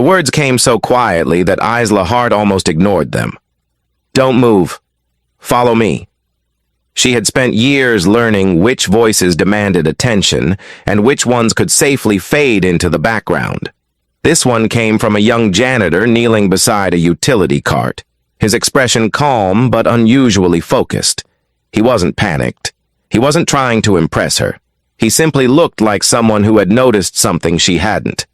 words came so quietly that Isla's heart almost ignored them. "Don't move. Follow me." She had spent years learning which voices demanded attention and which ones could safely fade into the background. This one came from a young janitor kneeling beside a utility cart, his expression calm but unusually focused. He wasn't panicked. He wasn't trying to impress her. He simply looked like someone who had noticed something she hadn't.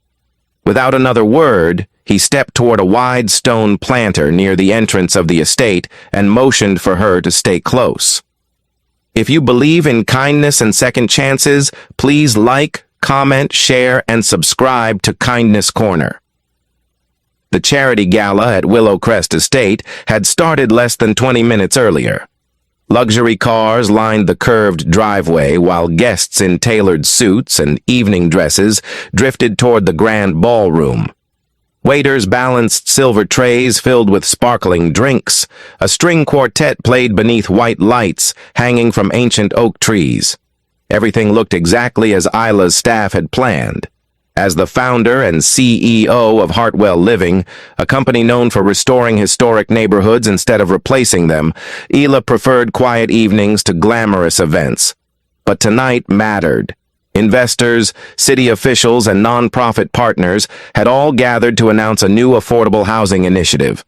Without another word, he stepped toward a wide stone planter near the entrance of the estate and motioned for her to stay close. If you believe in kindness and second chances, please like, comment, share, and subscribe to Kindness Corner. The charity gala at Willow Crest Estate had started less than 20 minutes earlier. Luxury cars lined the curved driveway while guests in tailored suits and evening dresses drifted toward the grand ballroom. Waiters balanced silver trays filled with sparkling drinks. A string quartet played beneath white lights hanging from ancient oak trees. Everything looked exactly as Isla's staff had planned. As the founder and CEO of Hartwell Living, a company known for restoring historic neighborhoods instead of replacing them, Isla preferred quiet evenings to glamorous events. But tonight mattered. Investors, city officials, and nonprofit partners had all gathered to announce a new affordable housing initiative.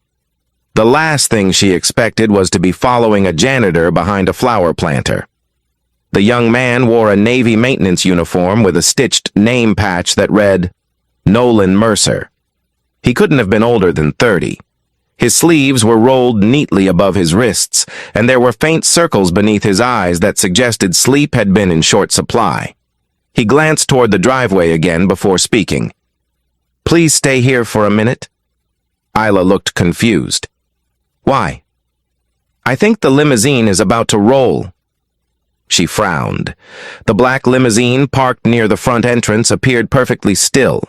The last thing she expected was to be following a janitor behind a flower planter. The young man wore a Navy maintenance uniform with a stitched name patch that read, Nolan Mercer. He couldn't have been older than 30. His sleeves were rolled neatly above his wrists, and there were faint circles beneath his eyes that suggested sleep had been in short supply. He glanced toward the driveway again before speaking. "Please stay here for a minute." Isla looked confused. "Why?" "I think the limousine is about to roll." She frowned. The black limousine parked near the front entrance appeared perfectly still.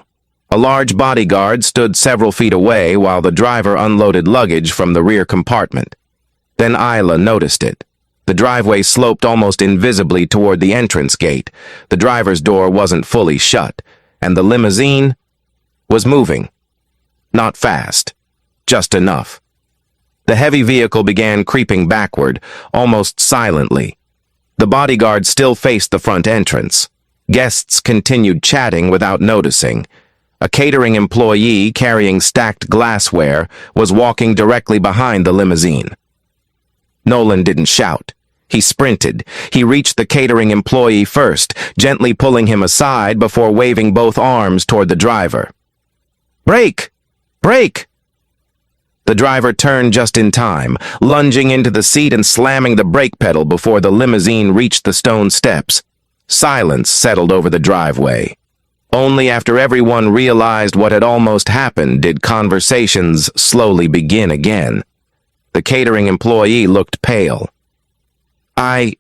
A large bodyguard stood several feet away while the driver unloaded luggage from the rear compartment. Then Isla noticed it. The driveway sloped almost invisibly toward the entrance gate. The driver's door wasn't fully shut, and the limousine was moving. Not fast, just enough. The heavy vehicle began creeping backward, almost silently. The bodyguard still faced the front entrance. Guests continued chatting without noticing. A catering employee carrying stacked glassware was walking directly behind the limousine. Nolan didn't shout. He sprinted. He reached the catering employee first, gently pulling him aside before waving both arms toward the driver. "Brake! Brake!" The driver turned just in time, lunging into the seat and slamming the brake pedal before the limousine reached the stone steps. Silence settled over the driveway. Only after everyone realized what had almost happened did conversations slowly begin again. The catering employee looked pale. I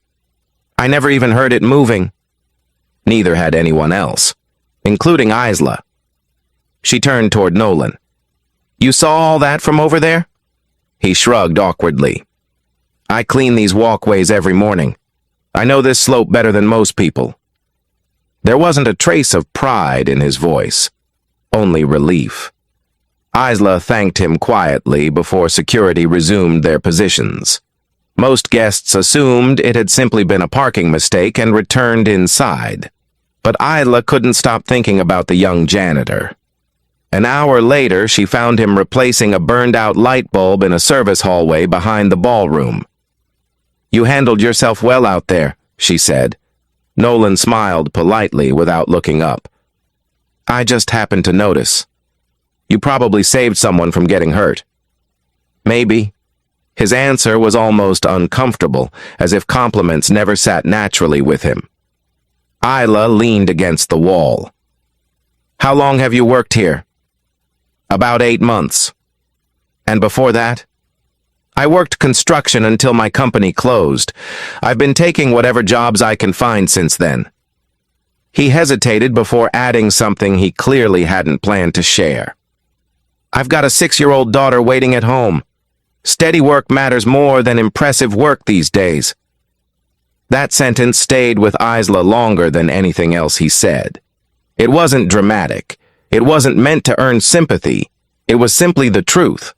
never even heard it moving." Neither had anyone else, including Isla. She turned toward Nolan. "You saw all that from over there?" He shrugged awkwardly. "I clean these walkways every morning. I know this slope better than most people." There wasn't a trace of pride in his voice, only relief. Isla thanked him quietly before security resumed their positions. Most guests assumed it had simply been a parking mistake and returned inside. But Isla couldn't stop thinking about the young janitor. An hour later, she found him replacing a burned-out light bulb in a service hallway behind the ballroom. "You handled yourself well out there," she said. Nolan smiled politely without looking up. "I just happened to notice. You probably saved someone from getting hurt." "Maybe." His answer was almost uncomfortable, as if compliments never sat naturally with him. Isla leaned against the wall. "How long have you worked here?" "About 8 months. "And before that?" "I worked construction until my company closed. I've been taking whatever jobs I can find since then." He hesitated before adding something he clearly hadn't planned to share. "I've got a 6-year-old daughter waiting at home. Steady work matters more than impressive work these days." That sentence stayed with Isla longer than anything else he said. It wasn't dramatic. It wasn't meant to earn sympathy. It was simply the truth.